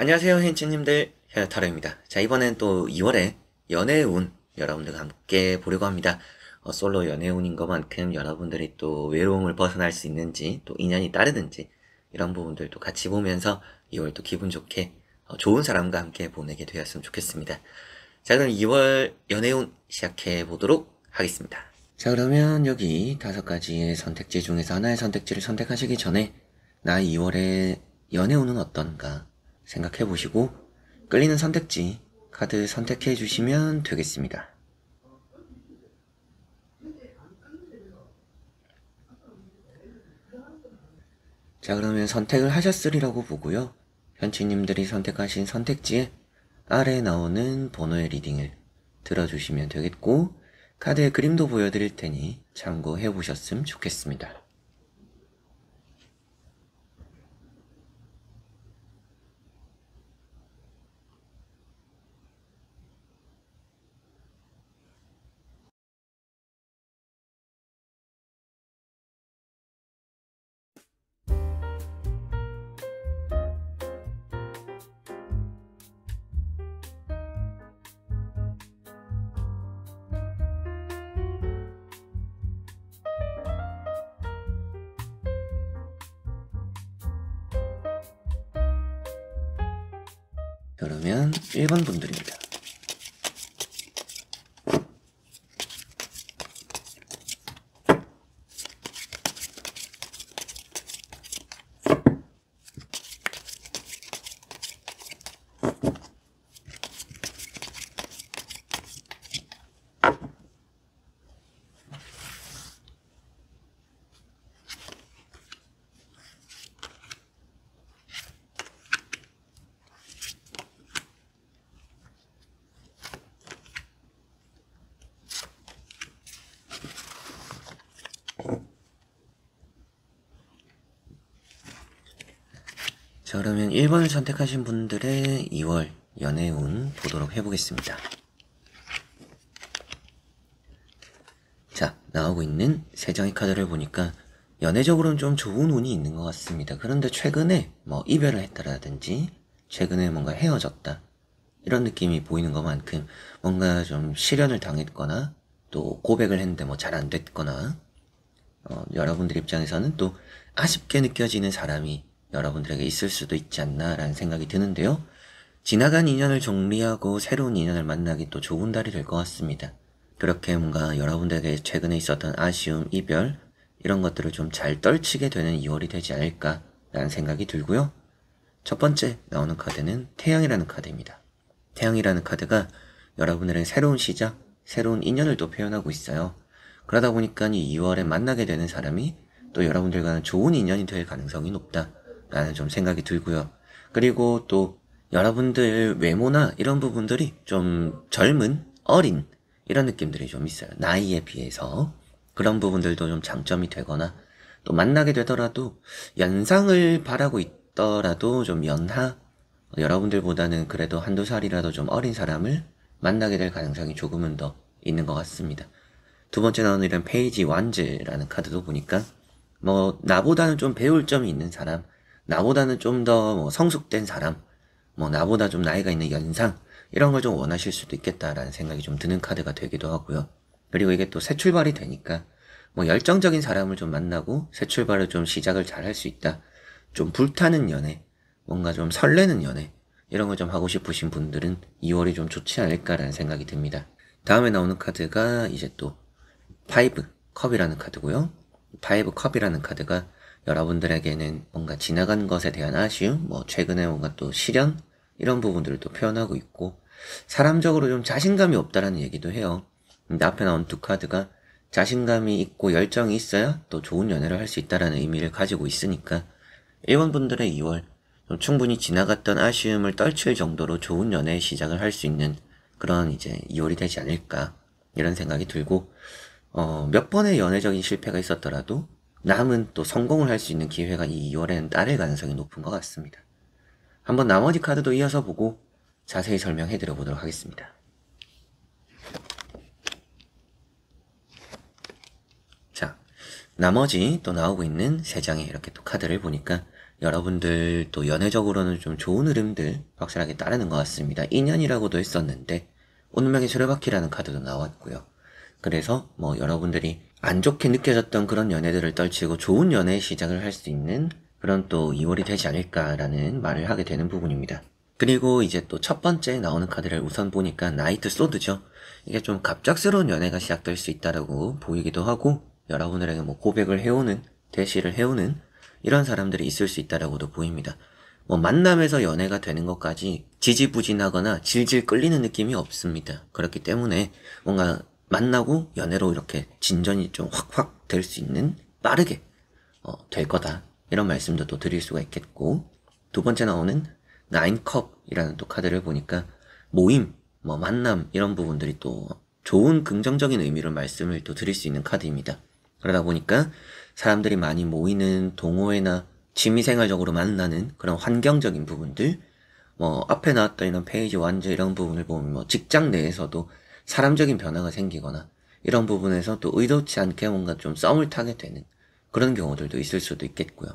안녕하세요, 헨치님들. 타로입니다. 자, 이번엔 또 2월에 연애의 운 여러분들과 함께 보려고 합니다. 솔로 연애의 운인 것만큼 여러분들이 또 외로움을 벗어날 수 있는지, 또 인연이 따르든지, 이런 부분들도 같이 보면서 2월 또 기분 좋게 좋은 사람과 함께 보내게 되었으면 좋겠습니다. 자, 그럼 2월 연애의 운 시작해 보도록 하겠습니다. 자, 그러면 여기 5가지의 선택지 중에서 하나의 선택지를 선택하시기 전에 나 2월의 연애 운은 어떤가 생각해 보시고 끌리는 선택지 카드 선택해 주시면 되겠습니다. 자, 그러면 선택을 하셨으리라고 보고요. 현치님들이 선택하신 선택지에 아래에 나오는 번호의 리딩을 들어주시면 되겠고, 카드의 그림도 보여드릴 테니 참고해 보셨으면 좋겠습니다. 그러면 1번 분들입니다. 자, 그러면 1번을 선택하신 분들의 2월 연애 운 보도록 해보겠습니다. 자, 나오고 있는 3장의 카드를 보니까 연애적으로는 좀 좋은 운이 있는 것 같습니다. 그런데 최근에 뭐 이별을 했다라든지 최근에 뭔가 헤어졌다 이런 느낌이 보이는 것만큼 뭔가 좀 실연을 당했거나 또 고백을 했는데 뭐 잘 안 됐거나 여러분들 입장에서는 또 아쉽게 느껴지는 사람이 여러분들에게 있을 수도 있지 않나라는 생각이 드는데요. 지나간 인연을 정리하고 새로운 인연을 만나기 또 좋은 달이 될 것 같습니다. 그렇게 뭔가 여러분들에게 최근에 있었던 아쉬움, 이별 이런 것들을 좀 잘 떨치게 되는 2월이 되지 않을까라는 생각이 들고요. 첫 번째 나오는 카드는 태양이라는 카드입니다. 태양이라는 카드가 여러분들의 새로운 시작, 새로운 인연을 또 표현하고 있어요. 그러다 보니까 이 2월에 만나게 되는 사람이 또 여러분들과는 좋은 인연이 될 가능성이 높다라는 좀 생각이 들고요. 그리고 또 여러분들 외모나 이런 부분들이 좀 젊은, 어린 이런 느낌들이 좀 있어요. 나이에 비해서 그런 부분들도 좀 장점이 되거나 또 만나게 되더라도 연상을 바라고 있더라도 좀 연하 여러분들보다는 그래도 한두 살이라도 좀 어린 사람을 만나게 될 가능성이 조금은 더 있는 것 같습니다. 두 번째 나오는 이런 페이지 완즈라는 카드도 보니까 뭐 나보다는 좀 배울 점이 있는 사람, 나보다는 좀 더 뭐 성숙된 사람, 뭐 나보다 좀 나이가 있는 연상 이런 걸 좀 원하실 수도 있겠다라는 생각이 좀 드는 카드가 되기도 하고요. 그리고 이게 또 새 출발이 되니까 뭐 열정적인 사람을 좀 만나고 새 출발을 좀 시작을 잘 할 수 있다. 좀 불타는 연애, 뭔가 좀 설레는 연애 이런 걸 좀 하고 싶으신 분들은 2월이 좀 좋지 않을까라는 생각이 듭니다. 다음에 나오는 카드가 이제 또 파이브 컵이라는 카드고요. 파이브 컵이라는 카드가 여러분들에게는 뭔가 지나간 것에 대한 아쉬움, 뭐 최근에 뭔가 또 시련 이런 부분들을 또 표현하고 있고 사람적으로 좀 자신감이 없다라는 얘기도 해요. 근데 앞에 나온 두 카드가 자신감이 있고 열정이 있어야 또 좋은 연애를 할 수 있다라는 의미를 가지고 있으니까 1번 분들의 2월 좀 충분히 지나갔던 아쉬움을 떨칠 정도로 좋은 연애의 시작을 할 수 있는 그런 이제 2월이 되지 않을까 이런 생각이 들고 몇 번의 연애적인 실패가 있었더라도 남은 또 성공을 할 수 있는 기회가 이 2월에는 따를 가능성이 높은 것 같습니다. 한번 나머지 카드도 이어서 보고 자세히 설명해 드려 보도록 하겠습니다. 자, 나머지 또 나오고 있는 3장의 이렇게 또 카드를 보니까 여러분들 또 연애적으로는 좀 좋은 흐름들 확실하게 따르는 것 같습니다. 인연이라고도 했었는데 운명의 수레바퀴라는 카드도 나왔고요. 그래서 뭐 여러분들이 안 좋게 느껴졌던 그런 연애들을 떨치고 좋은 연애의 시작을 할 수 있는 그런 또 2월이 되지 않을까라는 말을 하게 되는 부분입니다. 그리고 이제 또 첫 번째 나오는 카드를 우선 보니까 나이트 소드죠. 이게 좀 갑작스러운 연애가 시작될 수 있다라고 보이기도 하고 여러분들에게 뭐 고백을 해오는, 대시를 해오는 이런 사람들이 있을 수 있다라고도 보입니다. 뭐 만남에서 연애가 되는 것까지 지지부진하거나 질질 끌리는 느낌이 없습니다. 그렇기 때문에 뭔가 만나고 연애로 이렇게 진전이 좀 확확 될 수 있는 빠르게 될 거다. 이런 말씀도 또 드릴 수가 있겠고 두 번째 나오는 나인컵이라는 또 카드를 보니까 모임, 뭐 만남 이런 부분들이 또 좋은 긍정적인 의미로 말씀을 또 드릴 수 있는 카드입니다. 그러다 보니까 사람들이 많이 모이는 동호회나 취미생활적으로 만나는 그런 환경적인 부분들 뭐 앞에 나왔던 이런 페이지 완전 이런 부분을 보면 뭐 직장 내에서도 사람적인 변화가 생기거나 이런 부분에서 또 의도치 않게 뭔가 좀 썸을 타게 되는 그런 경우들도 있을 수도 있겠고요.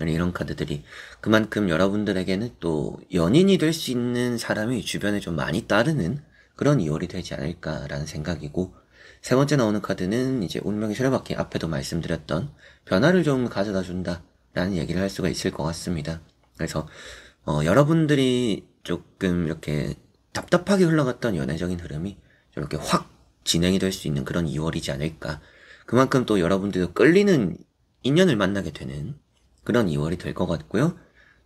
이런 카드들이 그만큼 여러분들에게는 또 연인이 될 수 있는 사람이 주변에 좀 많이 따르는 그런 2월이 되지 않을까라는 생각이고 세 번째 나오는 카드는 이제 운명의 수레바퀴 앞에도 말씀드렸던 변화를 좀 가져다 준다 라는 얘기를 할 수가 있을 것 같습니다. 그래서 여러분들이 조금 이렇게 답답하게 흘러갔던 연애적인 흐름이 이렇게 확 진행이 될 수 있는 그런 2월이지 않을까. 그만큼 또 여러분들도 끌리는 인연을 만나게 되는 그런 2월이 될 것 같고요.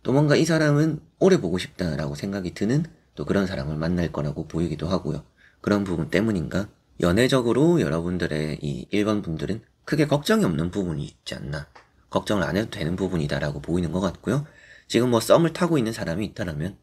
또 뭔가 이 사람은 오래 보고 싶다라고 생각이 드는 또 그런 사람을 만날 거라고 보이기도 하고요. 그런 부분 때문인가 연애적으로 여러분들의 이 1번 분들은 크게 걱정이 없는 부분이 있지 않나, 걱정을 안 해도 되는 부분이다라고 보이는 것 같고요. 지금 뭐 썸을 타고 있는 사람이 있다라면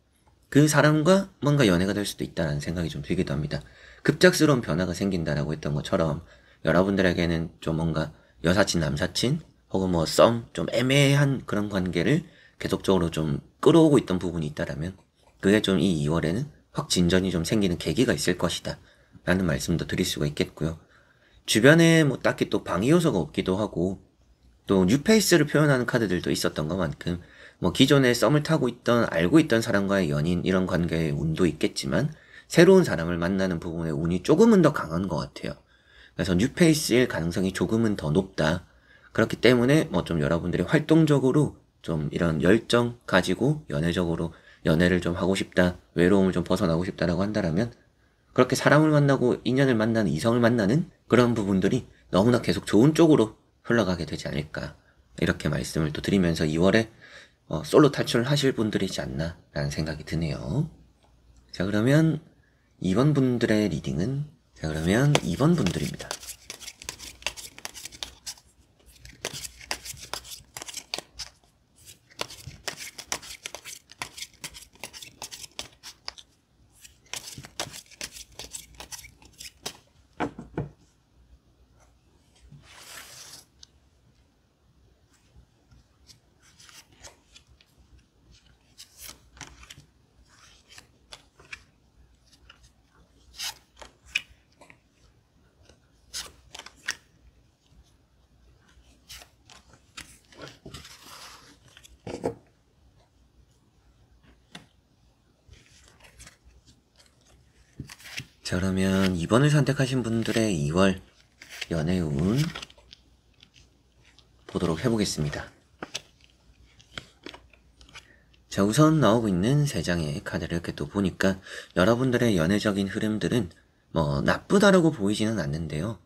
그 사람과 뭔가 연애가 될 수도 있다라는 생각이 좀 들기도 합니다. 급작스러운 변화가 생긴다라고 했던 것처럼 여러분들에게는 좀 뭔가 여사친, 남사친 혹은 뭐 썸, 좀 애매한 그런 관계를 계속적으로 좀 끌어오고 있던 부분이 있다라면 그게 좀 이 2월에는 확 진전이 좀 생기는 계기가 있을 것이다 라는 말씀도 드릴 수가 있겠고요. 주변에 뭐 딱히 또 방해 요소가 없기도 하고 또 뉴페이스를 표현하는 카드들도 있었던 것만큼 뭐 기존에 썸을 타고 있던 알고 있던 사람과의 연인 이런 관계의 운도 있겠지만 새로운 사람을 만나는 부분의 운이 조금은 더 강한 것 같아요. 그래서 뉴페이스일 가능성이 조금은 더 높다. 그렇기 때문에 뭐 좀 여러분들이 활동적으로 좀 이런 열정 가지고 연애적으로 연애를 좀 하고 싶다, 외로움을 좀 벗어나고 싶다라고 한다라면 그렇게 사람을 만나고 인연을 만나는, 이성을 만나는 그런 부분들이 너무나 계속 좋은 쪽으로 흘러가게 되지 않을까 이렇게 말씀을 또 드리면서 2월에 솔로 탈출을 하실 분들이지 않나 라는 생각이 드네요. 자 그러면 2번 분들의 리딩은 2번 분들입니다. 자 그러면 2번을 선택하신 분들의 2월 연애운 보도록 해보겠습니다. 자 우선 나오고 있는 3장의 카드를 이렇게 또 보니까 여러분들의 연애적인 흐름들은 뭐 나쁘다라고 보이지는 않는데요.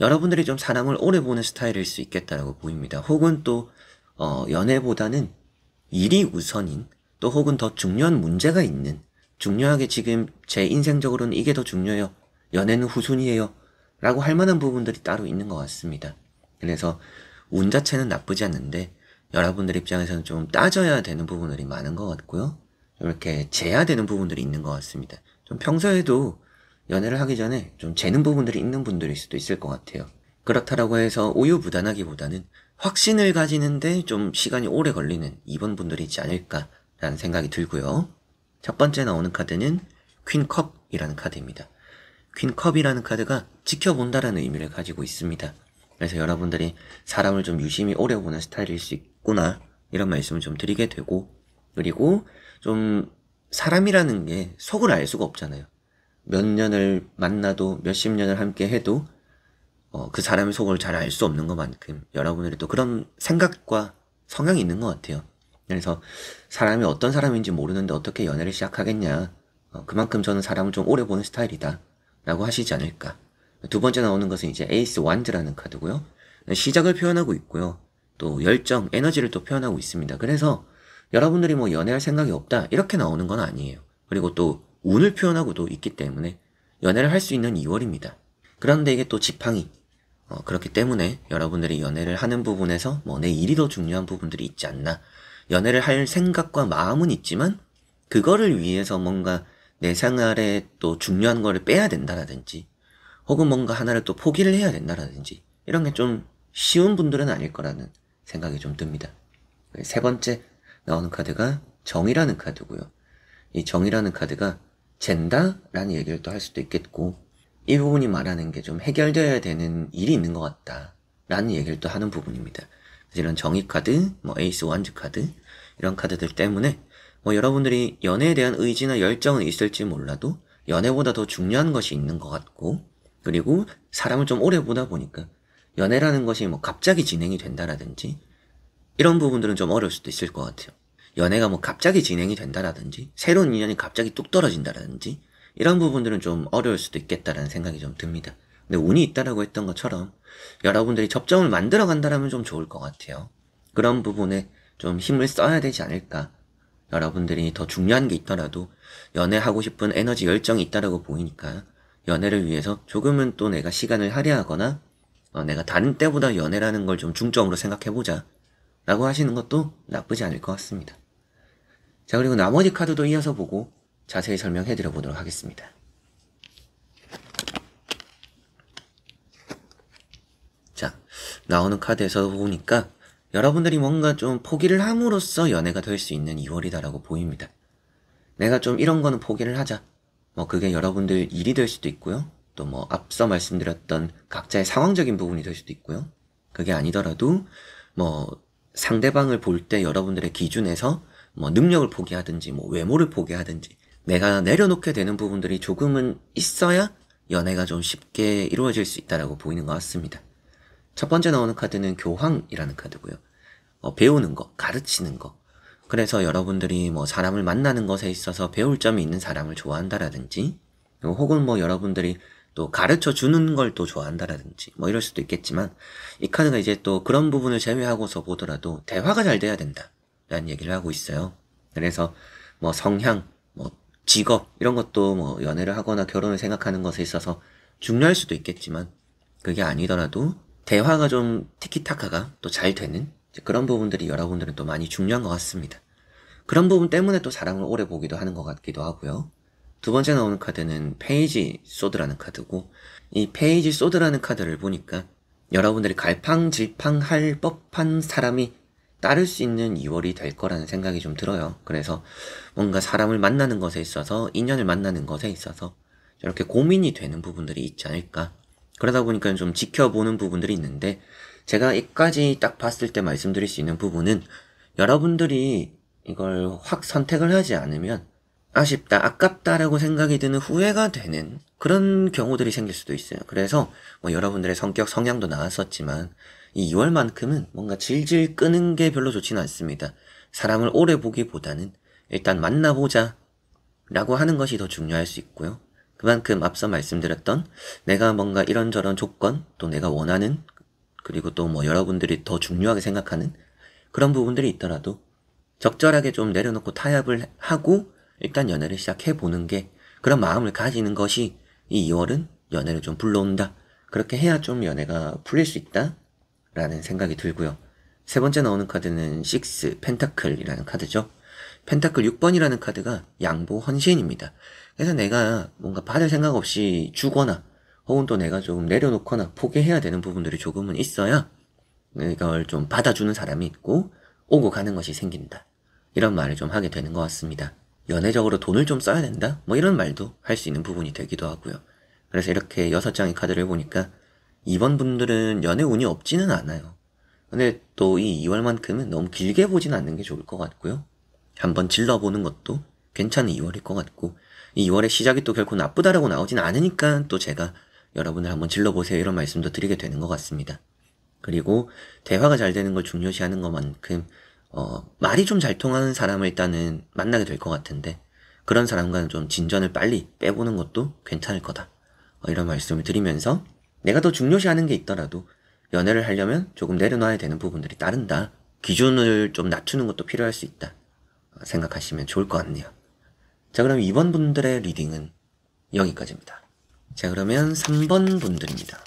여러분들이 좀 사람을 오래 보는 스타일일 수 있겠다라고 보입니다. 혹은 또 연애보다는 일이 우선인 또 혹은 더 중요한 문제가 있는 중요하게 지금 제 인생적으로는 이게 더 중요해요. 연애는 후순위예요. 라고 할 만한 부분들이 따로 있는 것 같습니다. 그래서 운 자체는 나쁘지 않는데 여러분들 입장에서는 좀 따져야 되는 부분들이 많은 것 같고요. 이렇게 재야 되는 부분들이 있는 것 같습니다. 좀 평소에도 연애를 하기 전에 좀 재는 부분들이 있는 분들일 수도 있을 것 같아요. 그렇다라고 해서 우유부단하기보다는 확신을 가지는데 좀 시간이 오래 걸리는 2번 분들이지 않을까라는 생각이 들고요. 첫 번째 나오는 카드는 퀸컵이라는 카드입니다. 퀸컵이라는 카드가 지켜본다라는 의미를 가지고 있습니다. 그래서 여러분들이 사람을 좀 유심히 오래 보는 스타일일 수 있구나 이런 말씀을 좀 드리게 되고, 그리고 좀 사람이라는 게 속을 알 수가 없잖아요. 몇 년을 만나도 몇십 년을 함께 해도 그 사람의 속을 잘 알 수 없는 것만큼 여러분들이 또 그런 생각과 성향이 있는 것 같아요. 그래서 사람이 어떤 사람인지 모르는데 어떻게 연애를 시작하겠냐. 그만큼 저는 사람을 좀 오래 보는 스타일이다 라고 하시지 않을까. 두 번째 나오는 것은 이제 에이스 완즈라는 카드고요. 시작을 표현하고 있고요. 또 열정, 에너지를 또 표현하고 있습니다. 그래서 여러분들이 뭐 연애할 생각이 없다 이렇게 나오는 건 아니에요. 그리고 또 운을 표현하고도 있기 때문에 연애를 할 수 있는 2월입니다. 그런데 이게 또 지팡이. 그렇기 때문에 여러분들이 연애를 하는 부분에서 뭐 내 일이 더 중요한 부분들이 있지 않나. 연애를 할 생각과 마음은 있지만 그거를 위해서 뭔가 내 생활에 또 중요한 거를 빼야 된다라든지 혹은 뭔가 하나를 또 포기를 해야 된다라든지 이런 게 좀 쉬운 분들은 아닐 거라는 생각이 좀 듭니다. 세 번째 나오는 카드가 정이라는 카드고요. 이 정이라는 카드가 젠다라는 얘기를 또 할 수도 있겠고 이 부분이 말하는 게 좀 해결되어야 되는 일이 있는 것 같다 라는 얘기를 또 하는 부분입니다. 이런 정의 카드, 뭐 에이스 완즈 카드 이런 카드들 때문에 뭐 여러분들이 연애에 대한 의지나 열정은 있을지 몰라도 연애보다 더 중요한 것이 있는 것 같고 그리고 사람을 좀 오래 보다 보니까 연애라는 것이 뭐 갑자기 진행이 된다라든지 이런 부분들은 좀 어려울 수도 있을 것 같아요. 연애가 뭐 갑자기 진행이 된다라든지 새로운 인연이 갑자기 뚝 떨어진다라든지 이런 부분들은 좀 어려울 수도 있겠다라는 생각이 좀 듭니다. 근데 운이 있다라고 했던 것처럼 여러분들이 접점을 만들어 간다라면 좀 좋을 것 같아요. 그런 부분에 좀 힘을 써야 되지 않을까. 여러분들이 더 중요한 게 있더라도 연애하고 싶은 에너지 열정이 있다라고 보이니까 연애를 위해서 조금은 또 내가 시간을 할애하거나 내가 다른 때보다 연애라는 걸 좀 중점으로 생각해보자 라고 하시는 것도 나쁘지 않을 것 같습니다. 자, 그리고 나머지 카드도 이어서 보고 자세히 설명해드려 보도록 하겠습니다. 자, 나오는 카드에서 보니까 여러분들이 뭔가 좀 포기를 함으로써 연애가 될 수 있는 2월이다라고 보입니다. 내가 좀 이런 거는 포기를 하자. 뭐 그게 여러분들 일이 될 수도 있고요. 또 뭐 앞서 말씀드렸던 각자의 상황적인 부분이 될 수도 있고요. 그게 아니더라도 뭐 상대방을 볼 때 여러분들의 기준에서 뭐 능력을 포기하든지 뭐 외모를 포기하든지 내가 내려놓게 되는 부분들이 조금은 있어야 연애가 좀 쉽게 이루어질 수 있다라고 보이는 것 같습니다. 첫 번째 나오는 카드는 교황이라는 카드고요. 배우는 거, 가르치는 거. 그래서 여러분들이 뭐 사람을 만나는 것에 있어서 배울 점이 있는 사람을 좋아한다라든지 혹은 뭐 여러분들이 또 가르쳐 주는 걸 또 좋아한다라든지 뭐 이럴 수도 있겠지만 이 카드가 이제 또 그런 부분을 제외하고서 보더라도 대화가 잘 돼야 된다 라는 얘기를 하고 있어요. 그래서 뭐 성향, 뭐 직업 이런 것도 뭐 연애를 하거나 결혼을 생각하는 것에 있어서 중요할 수도 있겠지만 그게 아니더라도 대화가 좀 티키타카가 또 잘 되는 그런 부분들이 여러분들은 또 많이 중요한 것 같습니다. 그런 부분 때문에 또 사랑을 오래 보기도 하는 것 같기도 하고요. 두 번째 나오는 카드는 페이지 소드라는 카드고 이 페이지 소드라는 카드를 보니까 여러분들이 갈팡질팡할 법한 사람이 따를 수 있는 2월이 될 거라는 생각이 좀 들어요. 그래서 뭔가 사람을 만나는 것에 있어서 인연을 만나는 것에 있어서 이렇게 고민이 되는 부분들이 있지 않을까. 그러다 보니까 좀 지켜보는 부분들이 있는데 제가 여기까지 딱 봤을 때 말씀드릴 수 있는 부분은 여러분들이 이걸 확 선택을 하지 않으면 아쉽다, 아깝다라고 생각이 드는 후회가 되는 그런 경우들이 생길 수도 있어요. 그래서 뭐 여러분들의 성격, 성향도 나왔었지만 이 2월만큼은 뭔가 질질 끄는 게 별로 좋지는 않습니다. 사람을 오래 보기보다는 일단 만나보자 라고 하는 것이 더 중요할 수 있고요. 그만큼 앞서 말씀드렸던 내가 뭔가 이런저런 조건, 또 내가 원하는, 그리고 또 뭐 여러분들이 더 중요하게 생각하는 그런 부분들이 있더라도 적절하게 좀 내려놓고 타협을 하고 일단 연애를 시작해보는 게 그런 마음을 가지는 것이 이 2월은 연애를 좀 불러온다. 그렇게 해야 좀 연애가 풀릴 수 있다. 라는 생각이 들고요. 세 번째 나오는 카드는 6 펜타클이라는 카드죠. 펜타클 6번이라는 카드가 양보 헌신입니다. 그래서 내가 뭔가 받을 생각 없이 주거나 혹은 또 내가 좀 내려놓거나 포기해야 되는 부분들이 조금은 있어야 이걸 좀 받아주는 사람이 있고 오고 가는 것이 생긴다. 이런 말을 좀 하게 되는 것 같습니다. 연애적으로 돈을 좀 써야 된다? 뭐 이런 말도 할 수 있는 부분이 되기도 하고요. 그래서 이렇게 6장의 카드를 보니까 이번 분들은 연애 운이 없지는 않아요. 근데 또 이 2월만큼은 너무 길게 보진 않는 게 좋을 것 같고요. 한번 질러보는 것도 괜찮은 2월일 것 같고, 이 2월의 시작이 또 결코 나쁘다라고 나오진 않으니까 또 제가 여러분들 한번 질러보세요 이런 말씀도 드리게 되는 것 같습니다. 그리고 대화가 잘 되는 걸 중요시하는 것만큼 말이 좀 잘 통하는 사람을 일단은 만나게 될 것 같은데, 그런 사람과는 좀 진전을 빨리 빼보는 것도 괜찮을 거다, 이런 말씀을 드리면서, 내가 더 중요시하는 게 있더라도 연애를 하려면 조금 내려놔야 되는 부분들이 따른다, 기준을 좀 낮추는 것도 필요할 수 있다 생각하시면 좋을 것 같네요. 자, 그럼 2번 분들의 리딩은 여기까지입니다. 자, 그러면 3번 분들입니다.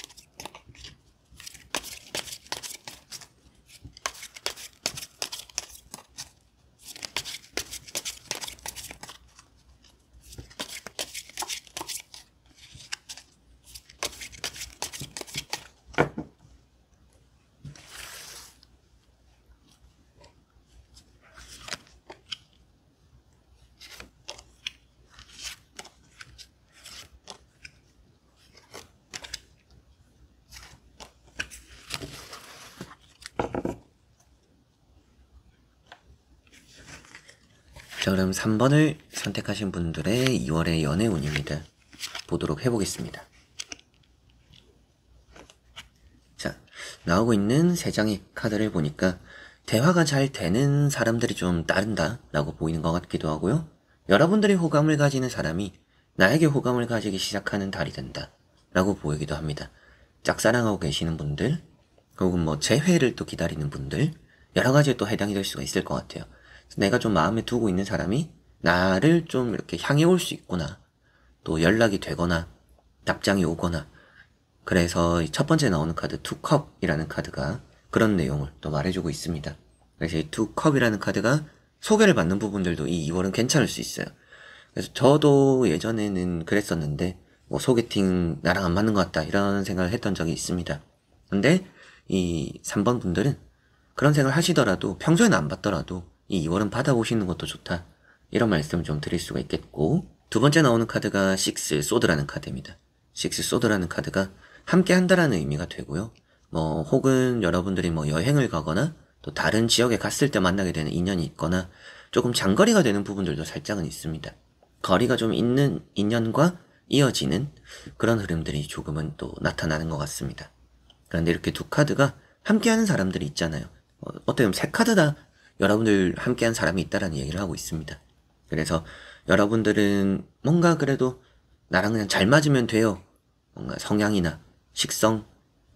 자, 그럼 3번을 선택하신 분들의 2월의 연애운입니다. 보도록 해보겠습니다. 자, 나오고 있는 3장의 카드를 보니까 대화가 잘 되는 사람들이 좀 따른다 라고 보이는 것 같기도 하고요. 여러분들이 호감을 가지는 사람이 나에게 호감을 가지기 시작하는 달이 된다 라고 보이기도 합니다. 짝사랑하고 계시는 분들, 혹은 뭐 재회를 또 기다리는 분들, 여러 가지에 또 해당이 될 수가 있을 것 같아요. 내가 좀 마음에 두고 있는 사람이 나를 좀 이렇게 향해 올 수 있구나, 또 연락이 되거나 답장이 오거나. 그래서 첫 번째 나오는 카드 투컵이라는 카드가 그런 내용을 또 말해주고 있습니다. 그래서 이 투컵이라는 카드가 소개를 받는 부분들도 이 2월은 괜찮을 수 있어요. 그래서 저도 예전에는 그랬었는데, 뭐 소개팅 나랑 안 맞는 것 같다 이런 생각을 했던 적이 있습니다. 근데 이 3번 분들은 그런 생각을 하시더라도, 평소에는 안 받더라도 이 2월은 받아보시는 것도 좋다, 이런 말씀을 좀 드릴 수가 있겠고, 두 번째 나오는 카드가 식스 소드라는 카드입니다. 식스 소드라는 카드가 함께 한다라는 의미가 되고요. 뭐 혹은 여러분들이 뭐 여행을 가거나 또 다른 지역에 갔을 때 만나게 되는 인연이 있거나 조금 장거리가 되는 부분들도 살짝은 있습니다. 거리가 좀 있는 인연과 이어지는 그런 흐름들이 조금은 또 나타나는 것 같습니다. 그런데 이렇게 두 카드가 함께하는 사람들이 있잖아요. 어떻게 보면 세 카드 다 여러분들 함께한 사람이 있다라는 얘기를 하고 있습니다. 그래서 여러분들은 뭔가 그래도 나랑 그냥 잘 맞으면 돼요, 뭔가 성향이나 식성,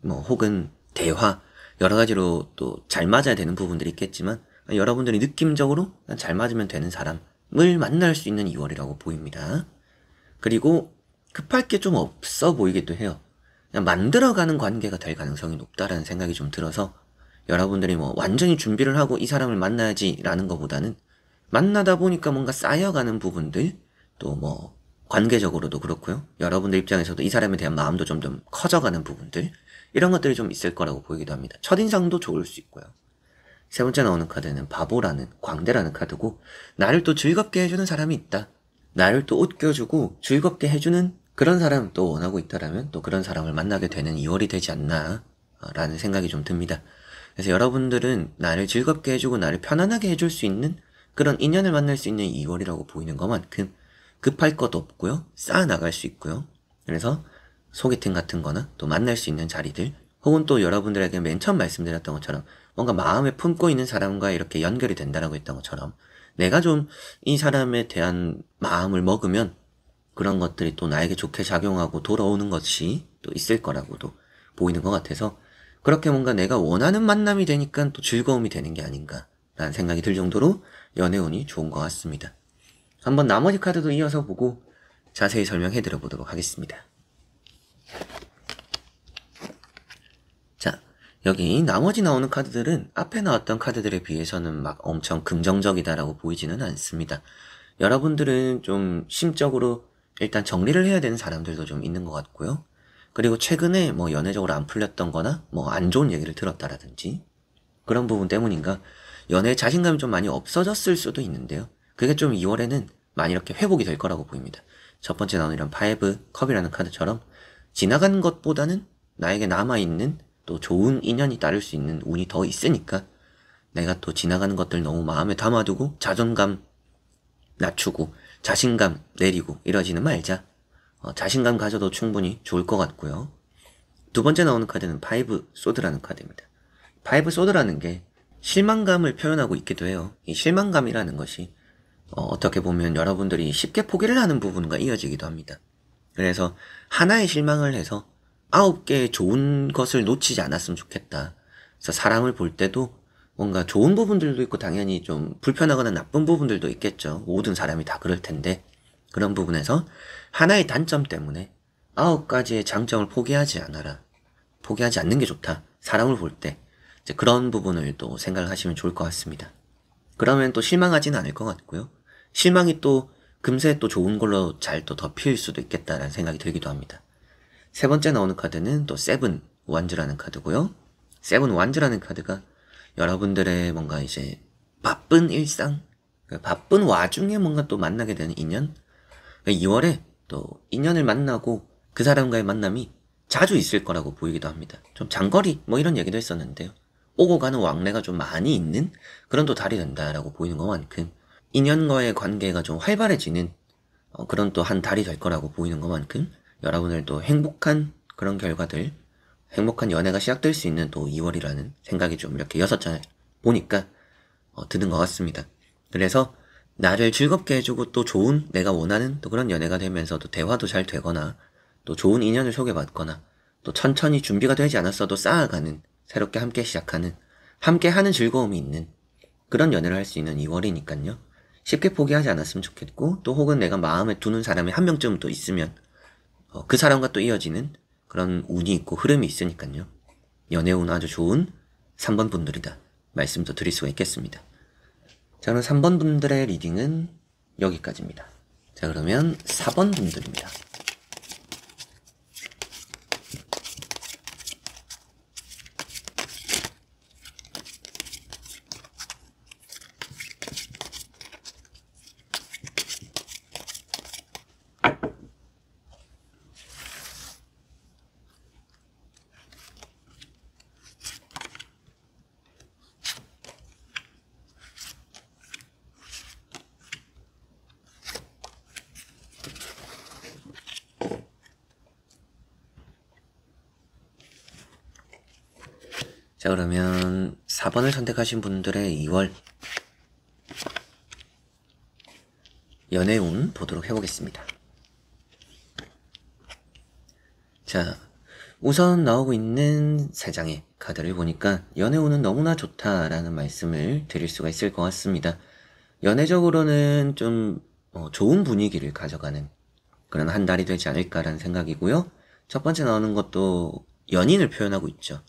뭐 혹은 대화, 여러 가지로 또 잘 맞아야 되는 부분들이 있겠지만, 여러분들이 느낌적으로 잘 맞으면 되는 사람을 만날 수 있는 2월이라고 보입니다. 그리고 급할 게 좀 없어 보이기도 해요. 그냥 만들어가는 관계가 될 가능성이 높다라는 생각이 좀 들어서, 여러분들이 뭐 완전히 준비를 하고 이 사람을 만나야지 라는 것보다는 만나다 보니까 뭔가 쌓여가는 부분들, 또 뭐 관계적으로도 그렇고요, 여러분들 입장에서도 이 사람에 대한 마음도 점점 커져가는 부분들, 이런 것들이 좀 있을 거라고 보이기도 합니다. 첫인상도 좋을 수 있고요. 세 번째 나오는 카드는 바보라는, 광대라는 카드고, 나를 또 즐겁게 해주는 사람이 있다, 나를 또 웃겨주고 즐겁게 해주는 그런 사람 또 원하고 있다라면 또 그런 사람을 만나게 되는 2월이 되지 않나 라는 생각이 좀 듭니다. 그래서 여러분들은 나를 즐겁게 해주고 나를 편안하게 해줄 수 있는 그런 인연을 만날 수 있는 2월이라고 보이는 것만큼 급할 것 없고요, 쌓아나갈 수 있고요. 그래서 소개팅 같은 거나 또 만날 수 있는 자리들, 혹은 또 여러분들에게 맨 처음 말씀드렸던 것처럼 뭔가 마음에 품고 있는 사람과 이렇게 연결이 된다라고 했던 것처럼, 내가 좀 이 사람에 대한 마음을 먹으면 그런 것들이 또 나에게 좋게 작용하고 돌아오는 것이 또 있을 거라고도 보이는 것 같아서, 그렇게 뭔가 내가 원하는 만남이 되니까 또 즐거움이 되는 게 아닌가 라는 생각이 들 정도로 연애운이 좋은 것 같습니다. 한번 나머지 카드도 이어서 보고 자세히 설명해 드려 보도록 하겠습니다. 자, 여기 나머지 나오는 카드들은 앞에 나왔던 카드들에 비해서는 막 엄청 긍정적이다라고 보이지는 않습니다. 여러분들은 좀 심적으로 일단 정리를 해야 되는 사람들도 좀 있는 것 같고요. 그리고 최근에 뭐 연애적으로 안 풀렸던 거나 뭐 안 좋은 얘기를 들었다라든지 그런 부분 때문인가 연애에 자신감이 좀 많이 없어졌을 수도 있는데요. 그게 좀 2월에는 많이 이렇게 회복이 될 거라고 보입니다. 첫 번째 나오는 이런 파이브 컵이라는 카드처럼 지나간 것보다는 나에게 남아있는 또 좋은 인연이 따를 수 있는 운이 더 있으니까 내가 또 지나가는 것들 너무 마음에 담아두고 자존감 낮추고 자신감 내리고 이러지는 말자. 자신감 가져도 충분히 좋을 것 같고요. 두 번째 나오는 카드는 파이브 소드라는 카드입니다. 파이브 소드라는 게 실망감을 표현하고 있기도 해요. 이 실망감이라는 것이 어떻게 보면 여러분들이 쉽게 포기를 하는 부분과 이어지기도 합니다. 그래서 하나의 실망을 해서 9개의 좋은 것을 놓치지 않았으면 좋겠다. 그래서 사람을 볼 때도 뭔가 좋은 부분들도 있고 당연히 좀 불편하거나 나쁜 부분들도 있겠죠. 모든 사람이 다 그럴 텐데 그런 부분에서 하나의 단점 때문에 9가지의 장점을 포기하지 않아라. 포기하지 않는 게 좋다. 사람을 볼 때 이제 그런 부분을 또 생각을 하시면 좋을 것 같습니다. 그러면 또 실망하지는 않을 것 같고요. 실망이 또 금세 또 좋은 걸로 잘 또 덮일 수도 있겠다라는 생각이 들기도 합니다. 세 번째 나오는 카드는 또 세븐 완즈라는 카드고요. 세븐 완즈라는 카드가 여러분들의 뭔가 이제 바쁜 일상, 바쁜 와중에 뭔가 또 만나게 되는 인연, 2월에 또 인연을 만나고 그 사람과의 만남이 자주 있을 거라고 보이기도 합니다. 좀 장거리 뭐 이런 얘기도 했었는데요. 오고 가는 왕래가 좀 많이 있는 그런 또 달이 된다라고 보이는 것만큼 인연과의 관계가 좀 활발해지는 그런 또 한 달이 될 거라고 보이는 것만큼 여러분들도 행복한 그런 결과들, 행복한 연애가 시작될 수 있는 또 2월이라는 생각이 좀 이렇게 6장 보니까 드는 것 같습니다. 그래서 나를 즐겁게 해주고 또 좋은 내가 원하는 또 그런 연애가 되면서 또 대화도 잘 되거나 또 좋은 인연을 소개받거나 또 천천히 준비가 되지 않았어도 쌓아가는 새롭게 함께 시작하는 함께 하는 즐거움이 있는 그런 연애를 할 수 있는 2월이니까요. 쉽게 포기하지 않았으면 좋겠고 또 혹은 내가 마음에 두는 사람이 한 명쯤 또 있으면 그 사람과 또 이어지는 그런 운이 있고 흐름이 있으니까요. 연애운 아주 좋은 3번 분들이다 말씀도 드릴 수가 있겠습니다. 자, 그럼 3번 분들의 리딩은 여기까지입니다. 자, 그러면 4번 분들입니다. 자, 그러면 4번을 선택하신 분들의 2월 연애운 보도록 해보겠습니다. 자, 우선 나오고 있는 3장의 카드를 보니까 연애운은 너무나 좋다라는 말씀을 드릴 수가 있을 것 같습니다. 연애적으로는 좀 좋은 분위기를 가져가는 그런 한 달이 되지 않을까라는 생각이고요. 첫 번째 나오는 것도 연인을 표현하고 있죠.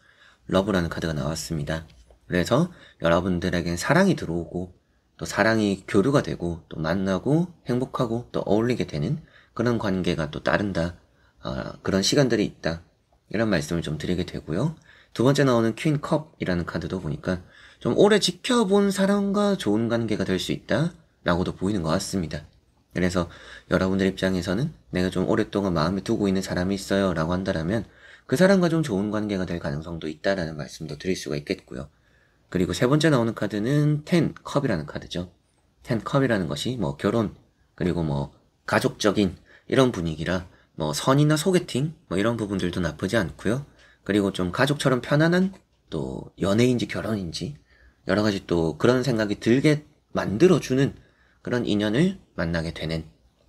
러브라는 카드가 나왔습니다. 그래서 여러분들에겐 사랑이 들어오고 또 사랑이 교류가 되고 또 만나고 행복하고 또 어울리게 되는 그런 관계가 또 따른다. 그런 시간들이 있다. 이런 말씀을 좀 드리게 되고요. 두 번째 나오는 퀸 컵이라는 카드도 보니까 좀 오래 지켜본 사람과 좋은 관계가 될 수 있다. 라고도 보이는 것 같습니다. 그래서 여러분들 입장에서는 내가 좀 오랫동안 마음에 두고 있는 사람이 있어요 라고 한다면 그 사람과 좀 좋은 관계가 될 가능성도 있다라는 말씀도 드릴 수가 있겠고요. 그리고 세 번째 나오는 카드는 10컵이라는 카드죠. 10컵이라는 것이 뭐 결혼 그리고 뭐 가족적인 이런 분위기라 뭐 선이나 소개팅 뭐 이런 부분들도 나쁘지 않고요. 그리고 좀 가족처럼 편안한 또 연애인지 결혼인지 여러 가지 또 그런 생각이 들게 만들어주는 그런 인연을 만나게 되는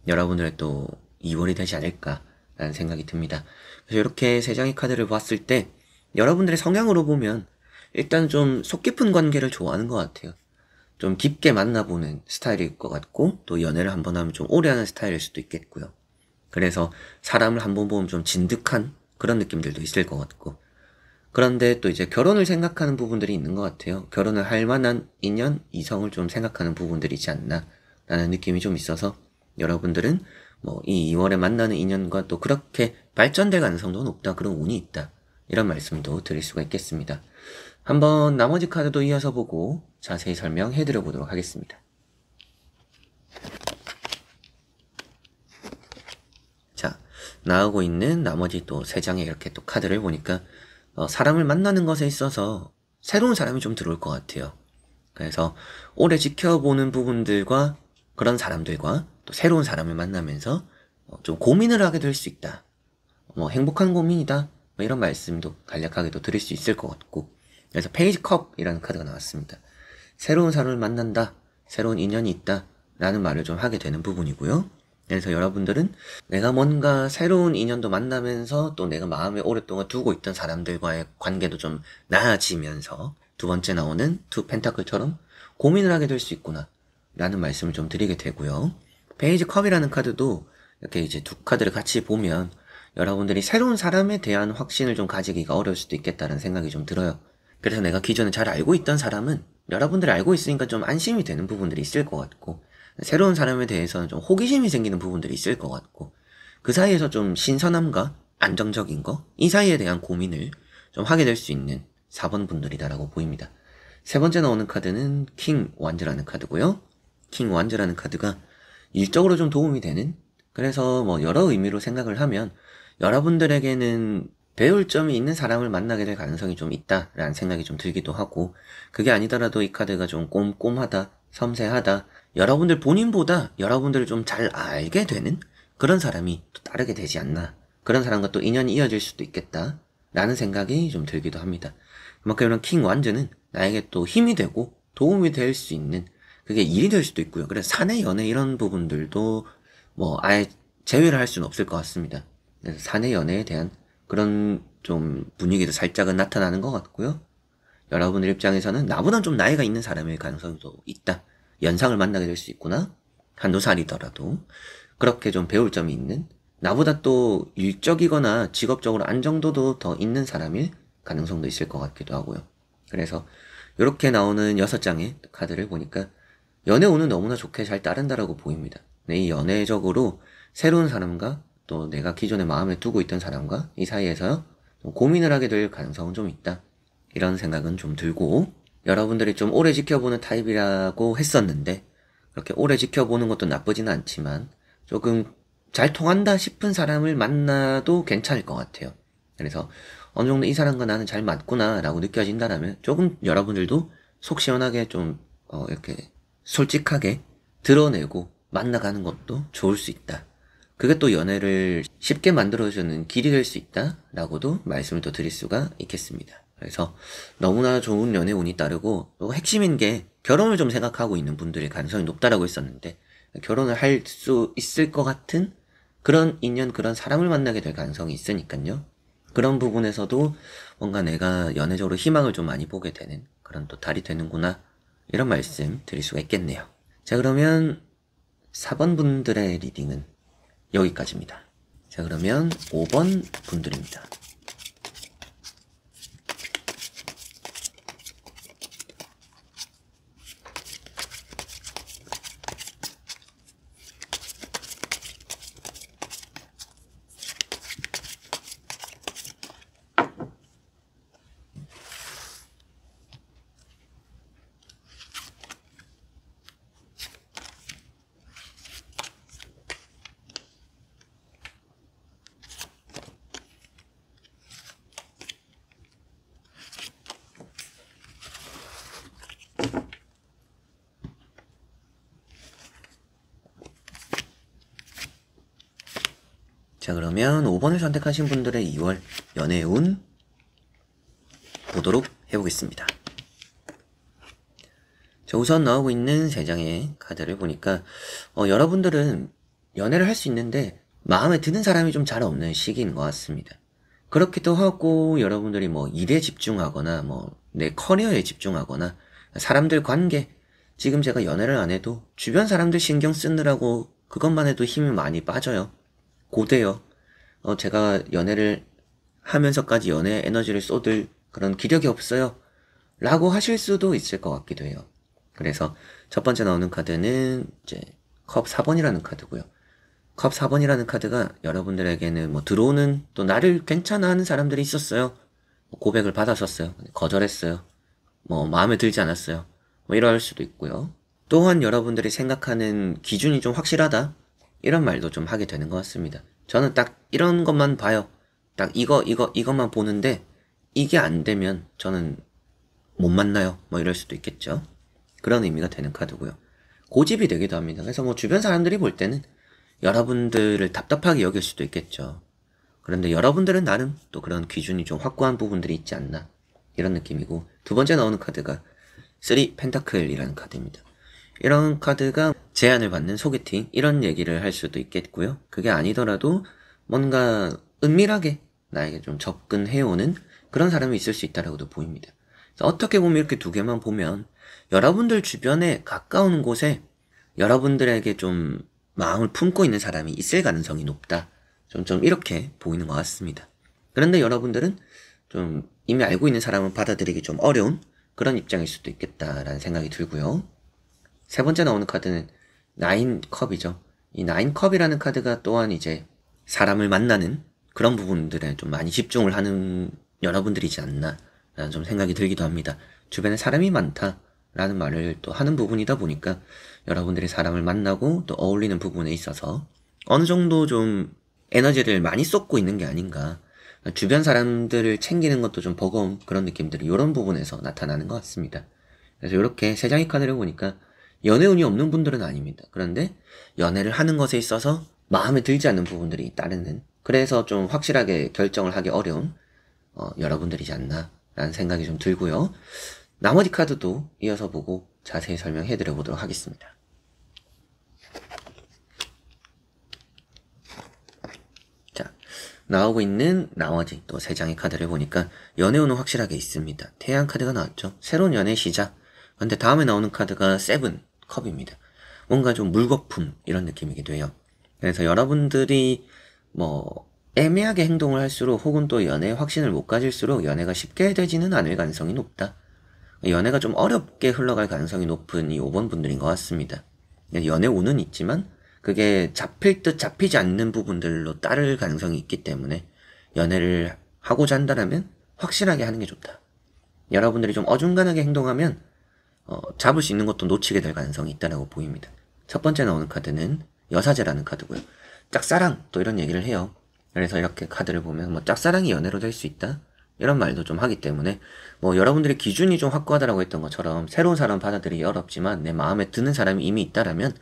여러분들의 또 2월이 되지 않을까라는 생각이 듭니다. 그래서 이렇게 3장의 카드를 봤을 때 여러분들의 성향으로 보면 일단 좀 속 깊은 관계를 좋아하는 것 같아요. 좀 깊게 만나보는 스타일일 것 같고 또 연애를 한번 하면 좀 오래 하는 스타일일 수도 있겠고요. 그래서 사람을 한번 보면 좀 진득한 그런 느낌들도 있을 것 같고 그런데 또 이제 결혼을 생각하는 부분들이 있는 것 같아요. 결혼을 할 만한 인연, 이성을 좀 생각하는 부분들이 있지 않나 라는 느낌이 좀 있어서 여러분들은 뭐 이 2월에 만나는 인연과 또 그렇게 발전될 가능성도 높다. 그런 운이 있다. 이런 말씀도 드릴 수가 있겠습니다. 한번 나머지 카드도 이어서 보고 자세히 설명해 드려 보도록 하겠습니다. 자, 나오고 있는 나머지 또 3장의 이렇게 또 카드를 보니까 사람을 만나는 것에 있어서 새로운 사람이 좀 들어올 것 같아요. 그래서 오래 지켜보는 부분들과 그런 사람들과 또 새로운 사람을 만나면서 좀 고민을 하게 될 수 있다. 행복한 고민이다. 이런 말씀도 간략하게도 드릴 수 있을 것 같고. 그래서 페이지 컵이라는 카드가 나왔습니다. 새로운 사람을 만난다. 새로운 인연이 있다. 라는 말을 좀 하게 되는 부분이고요. 그래서 여러분들은 내가 뭔가 새로운 인연도 만나면서 또 내가 마음에 오랫동안 두고 있던 사람들과의 관계도 좀 나아지면서 두 번째 나오는 투 펜타클처럼 고민을 하게 될 수 있구나 라는 말씀을 좀 드리게 되고요. 페이지 컵이라는 카드도 이렇게 이제 두 카드를 같이 보면 여러분들이 새로운 사람에 대한 확신을 좀 가지기가 어려울 수도 있겠다는 생각이 좀 들어요. 그래서 내가 기존에 잘 알고 있던 사람은 여러분들이 알고 있으니까 좀 안심이 되는 부분들이 있을 것 같고, 새로운 사람에 대해서는 좀 호기심이 생기는 부분들이 있을 것 같고, 그 사이에서 좀 신선함과 안정적인 거, 이 사이에 대한 고민을 좀 하게 될 수 있는 4번 분들이다라고 보입니다. 세 번째 나오는 카드는 킹 완즈라는 카드고요. 킹 완즈라는 카드가 일적으로 좀 도움이 되는, 그래서 여러 의미로 생각을 하면 여러분들에게는 배울 점이 있는 사람을 만나게 될 가능성이 좀 있다라는 생각이 좀 들기도 하고, 그게 아니더라도 이 카드가 좀 꼼꼼하다, 섬세하다, 여러분들 본인보다 여러분들을 좀 잘 알게 되는 그런 사람이 또 따르게 되지 않나, 그런 사람과 또 인연이 이어질 수도 있겠다 라는 생각이 좀 들기도 합니다. 그만큼 이런 킹 완즈는 나에게 또 힘이 되고 도움이 될 수 있는, 그게 일이 될 수도 있고요. 그래서 사내 연애 이런 부분들도 아예 제외를 할 수는 없을 것 같습니다. 그래서 사내 연애에 대한 그런 좀 분위기도 살짝은 나타나는 것 같고요. 여러분들 입장에서는 나보다 좀 나이가 있는 사람일 가능성도 있다. 연상을 만나게 될 수 있구나. 한두 살이더라도 그렇게 좀 배울 점이 있는, 나보다 또 일적이거나 직업적으로 안정도도 더 있는 사람일 가능성도 있을 것 같기도 하고요. 그래서 이렇게 나오는 6장의 카드를 보니까 연애 운은 너무나 좋게 잘 따른다라고 보입니다. 이 연애적으로 새로운 사람과 또 내가 기존에 마음에 두고 있던 사람과 이 사이에서 좀 고민을 하게 될 가능성은 좀 있다. 이런 생각은 좀 들고, 여러분들이 좀 오래 지켜보는 타입이라고 했었는데 그렇게 오래 지켜보는 것도 나쁘지는 않지만 조금 잘 통한다 싶은 사람을 만나도 괜찮을 것 같아요. 그래서 어느 정도 이 사람과 나는 잘 맞구나 라고 느껴진다라면 조금 여러분들도 속 시원하게 좀 이렇게 솔직하게 드러내고 만나가는 것도 좋을 수 있다. 그게 또 연애를 쉽게 만들어주는 길이 될 수 있다 라고도 말씀을 또 드릴 수가 있겠습니다. 그래서 너무나 좋은 연애 운이 따르고, 또 핵심인 게 결혼을 좀 생각하고 있는 분들이 가능성이 높다라고 했었는데, 결혼을 할 수 있을 것 같은 그런 인연, 그런 사람을 만나게 될 가능성이 있으니까요. 그런 부분에서도 뭔가 내가 연애적으로 희망을 좀 많이 보게 되는 그런 또 달이 되는구나, 이런 말씀 드릴 수가 있겠네요. 자, 그러면 4번 분들의 리딩은 여기까지입니다. 자, 그러면 5번 분들입니다. 자, 그러면 5번을 선택하신 분들의 2월 연애운 보도록 해보겠습니다. 자, 우선 나오고 있는 3장의 카드를 보니까 여러분들은 연애를 할 수 있는데 마음에 드는 사람이 좀 잘 없는 시기인 것 같습니다. 그렇기도 하고 여러분들이 일에 집중하거나 내 커리어에 집중하거나 사람들 관계, 지금 제가 연애를 안 해도 주변 사람들 신경 쓰느라고 그것만 해도 힘이 많이 빠져요. 고돼요. 제가 연애를 하면서까지 연애 에너지를 쏟을 그런 기력이 없어요 라고 하실 수도 있을 것 같기도 해요. 그래서 첫 번째 나오는 카드는 이제 컵 4번이라는 카드고요. 컵 4번이라는 카드가 여러분들에게는 들어오는, 또 나를 괜찮아 하는 사람들이 있었어요. 고백을 받았었어요. 거절했어요. 마음에 들지 않았어요. 이럴 수도 있고요. 또한 여러분들이 생각하는 기준이 좀 확실하다, 이런 말도 좀 하게 되는 것 같습니다. 저는 딱 이런 것만 봐요. 딱 이것만 보는데 이게 안 되면 저는 못 만나요. 뭐 이럴 수도 있겠죠. 그런 의미가 되는 카드고요. 고집이 되기도 합니다. 그래서 뭐 주변 사람들이 볼 때는 여러분들을 답답하게 여길 수도 있겠죠. 그런데 여러분들은 나름 또 그런 기준이 좀 확고한 부분들이 있지 않나 이런 느낌이고, 두 번째 나오는 카드가 3 펜타클이라는 카드입니다. 이런 카드가 제안을 받는 소개팅 이런 얘기를 할 수도 있겠고요. 그게 아니더라도 뭔가 은밀하게 나에게 좀 접근해오는 그런 사람이 있을 수 있다라고도 보입니다. 어떻게 보면 이렇게 두 개만 보면 여러분들 주변에 가까운 곳에 여러분들에게 좀 마음을 품고 있는 사람이 있을 가능성이 높다. 좀 이렇게 보이는 것 같습니다. 그런데 여러분들은 좀 이미 알고 있는 사람은 받아들이기 좀 어려운 그런 입장일 수도 있겠다라는 생각이 들고요. 세 번째 나오는 카드는 9컵이죠. 이 9컵이라는 카드가 또한 이제 사람을 만나는 그런 부분들에 좀 많이 집중을 하는 여러분들이지 않나 라는 좀 생각이 들기도 합니다. 주변에 사람이 많다라는 말을 또 하는 부분이다 보니까 여러분들이 사람을 만나고 또 어울리는 부분에 있어서 어느 정도 좀 에너지를 많이 쏟고 있는 게 아닌가, 주변 사람들을 챙기는 것도 좀 버거운 그런 느낌들이 이런 부분에서 나타나는 것 같습니다. 그래서 이렇게 세 장의 카드를 보니까 연애운이 없는 분들은 아닙니다. 그런데 연애를 하는 것에 있어서 마음에 들지 않는 부분들이 따르는, 그래서 좀 확실하게 결정을 하기 어려운 여러분들이지 않나 라는 생각이 좀 들고요. 나머지 카드도 이어서 보고 자세히 설명해 드려 보도록 하겠습니다. 자, 나오고 있는 나머지 또 세 장의 카드를 보니까 연애운은 확실하게 있습니다. 태양 카드가 나왔죠. 새로운 연애 시작. 근데 다음에 나오는 카드가 7 컵입니다. 뭔가 좀 물거품 이런 느낌이기도 해요. 그래서 여러분들이 뭐 애매하게 행동을 할수록, 혹은 또 연애에 확신을 못 가질수록 연애가 쉽게 되지는 않을 가능성이 높다. 연애가 좀 어렵게 흘러갈 가능성이 높은 이 5번 분들인 것 같습니다. 연애 운은 있지만 그게 잡힐 듯 잡히지 않는 부분들로 따를 가능성이 있기 때문에 연애를 하고자 한다면 확실하게 하는 게 좋다. 여러분들이 좀 어중간하게 행동하면 잡을 수 있는 것도 놓치게 될 가능성이 있다고 보입니다. 첫 번째 나오는 카드는 여사제라는 카드고요. 짝사랑 또 이런 얘기를 해요. 그래서 이렇게 카드를 보면 뭐 짝사랑이 연애로 될 수 있다 이런 말도 좀 하기 때문에, 뭐 여러분들의 기준이 좀 확고하다라고 했던 것처럼 새로운 사람 받아들이기 어렵지만 내 마음에 드는 사람이 이미 있다라면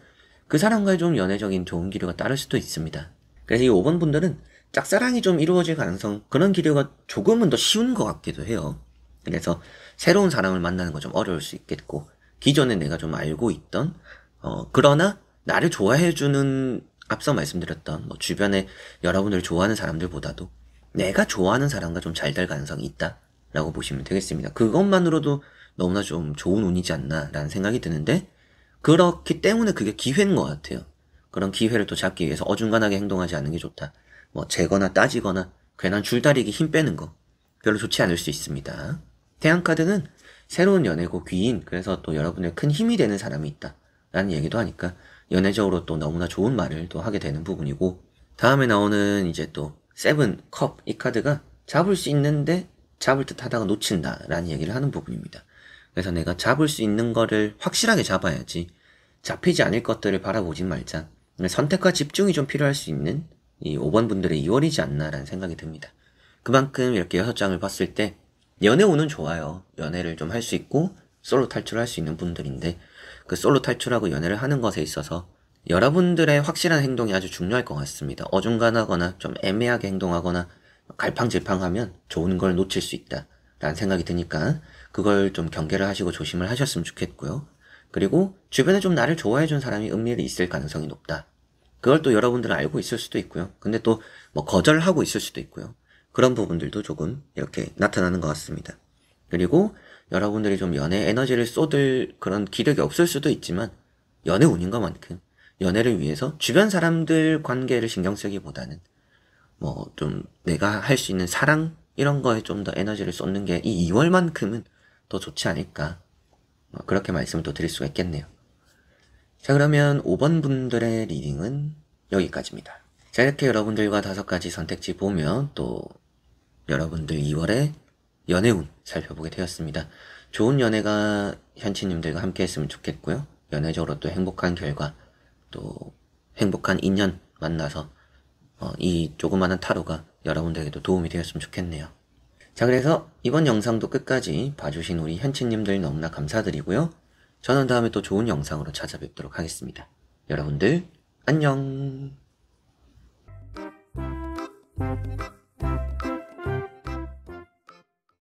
그 사람과의 좀 연애적인 좋은 기류가 따를 수도 있습니다. 그래서 이 5번 분들은 짝사랑이 좀 이루어질 가능성, 그런 기류가 조금은 더 쉬운 것 같기도 해요. 그래서 새로운 사람을 만나는 거 좀 어려울 수 있겠고, 기존에 내가 좀 알고 있던 그러나 나를 좋아해주는, 앞서 말씀드렸던 뭐 주변에 여러분들 좋아하는 사람들보다도 내가 좋아하는 사람과 좀 잘 될 가능성이 있다 라고 보시면 되겠습니다. 그것만으로도 너무나 좀 좋은 운이지 않나 라는 생각이 드는데, 그렇기 때문에 그게 기회인 것 같아요. 그런 기회를 또 잡기 위해서 어중간하게 행동하지 않는 게 좋다. 뭐 재거나 따지거나 괜한 줄다리기 힘 빼는 거 별로 좋지 않을 수 있습니다. 태양카드는 새로운 연애고 귀인, 그래서 또 여러분의 큰 힘이 되는 사람이 있다 라는 얘기도 하니까 연애적으로 또 너무나 좋은 말을 또 하게 되는 부분이고, 다음에 나오는 이제 또 7 컵, 이 카드가 잡을 수 있는데 잡을 듯 하다가 놓친다 라는 얘기를 하는 부분입니다. 그래서 내가 잡을 수 있는 거를 확실하게 잡아야지 잡히지 않을 것들을 바라보진 말자. 선택과 집중이 좀 필요할 수 있는 이 5번 분들의 2월이지 않나 라는 생각이 듭니다. 그만큼 이렇게 6장을 봤을 때 연애 운은 좋아요. 연애를 좀 할 수 있고 솔로 탈출할 수 있는 분들인데, 그 솔로 탈출하고 연애를 하는 것에 있어서 여러분들의 확실한 행동이 아주 중요할 것 같습니다. 어중간하거나 좀 애매하게 행동하거나 갈팡질팡하면 좋은 걸 놓칠 수 있다 라는 생각이 드니까 그걸 좀 경계를 하시고 조심을 하셨으면 좋겠고요. 그리고 주변에 좀 나를 좋아해준 사람이 은밀히 있을 가능성이 높다. 그걸 또 여러분들은 알고 있을 수도 있고요. 근데 또 뭐 거절하고 있을 수도 있고요. 그런 부분들도 조금 이렇게 나타나는 것 같습니다. 그리고 여러분들이 좀 연애 에너지를 쏟을 그런 기력이 없을 수도 있지만, 연애 운인 것만큼 연애를 위해서 주변 사람들 관계를 신경 쓰기보다는 뭐 좀 내가 할 수 있는 사랑 이런 거에 좀 더 에너지를 쏟는 게 이 2월만큼은 더 좋지 않을까, 그렇게 말씀을 또 드릴 수가 있겠네요. 자, 그러면 5번 분들의 리딩은 여기까지입니다. 자, 이렇게 여러분들과 5가지 선택지 보면 또 여러분들 2월의 연애운 살펴보게 되었습니다. 좋은 연애가 현치님들과 함께 했으면 좋겠고요. 연애적으로 또 행복한 결과, 또 행복한 인연 만나서 이 조그마한 타로가 여러분들에게도 도움이 되었으면 좋겠네요. 자, 그래서 이번 영상도 끝까지 봐주신 우리 현치님들 너무나 감사드리고요. 저는 다음에 또 좋은 영상으로 찾아뵙도록 하겠습니다. 여러분들 안녕.